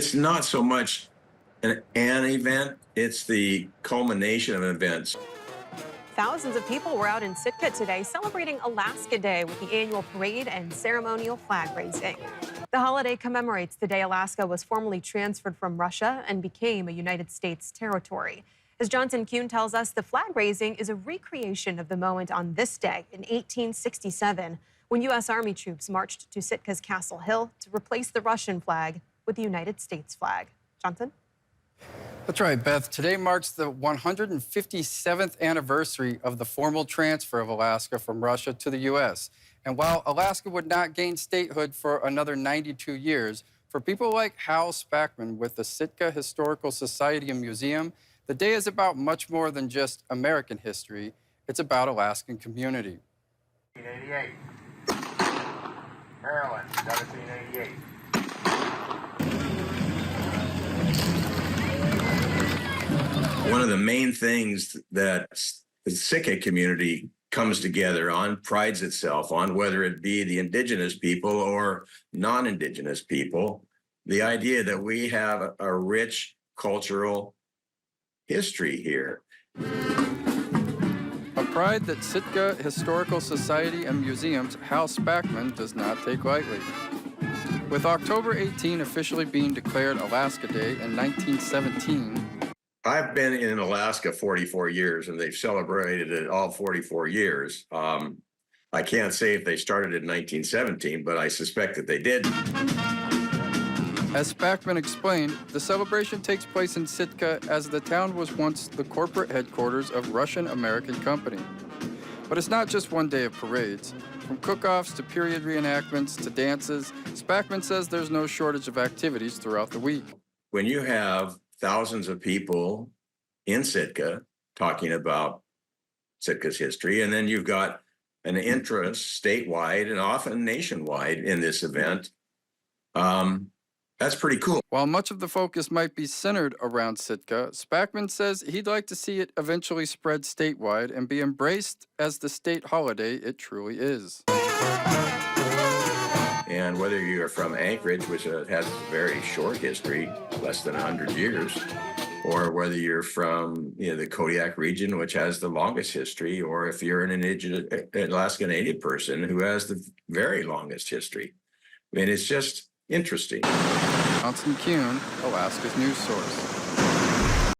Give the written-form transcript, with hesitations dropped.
It's not so much an event, it's the culmination of events. Thousands of people were out in Sitka today celebrating Alaska Day with the annual parade and ceremonial flag raising. The holiday commemorates the day Alaska was formally transferred from Russia and became a United States territory. As Johnson Kuhn tells us, the flag raising is a recreation of the moment on this day in 1867 when U.S. Army troops marched to Sitka's Castle Hill to replace the Russian flag with the United States flag. Johnson? That's right, Beth. Today marks the 157th anniversary of the formal transfer of Alaska from Russia to the U.S. And while Alaska would not gain statehood for another 92 years, for people like Hal Spackman with the Sitka Historical Society and Museum, the day is about much more than just American history. It's about Alaskan community. 1788. Maryland, 1788. One of the main things that the Sitka community comes together on, prides itself on, whether it be the indigenous people or non-indigenous people, the idea that we have a rich cultural history here. A pride that Sitka Historical Society and Museum's Hal Spackman does not take lightly. With October 18 officially being declared Alaska Day in 1917, I've been in Alaska 44 years, and they've celebrated it all 44 years. I can't say if they started in 1917, but I suspect that they did. As Spackman explained, the celebration takes place in Sitka as the town was once the corporate headquarters of Russian-American company. But it's not just one day of parades. From cook-offs to period reenactments to dances, Spackman says there's no shortage of activities throughout the week. When you have thousands of people in Sitka talking about Sitka's history, and then you've got an interest statewide and often nationwide in this event, that's pretty cool. While much of the focus might be centered around Sitka, Spackman says he'd like to see it eventually spread statewide and be embraced as the state holiday it truly is. And whether you're from Anchorage, which has a very short history, less than 100 years, or whether you're from the Kodiak region, which has the longest history, or if you're an indigenous Alaska Native person who has the very longest history. I mean, it's just interesting. Johnson Kuhn, Alaska's news source.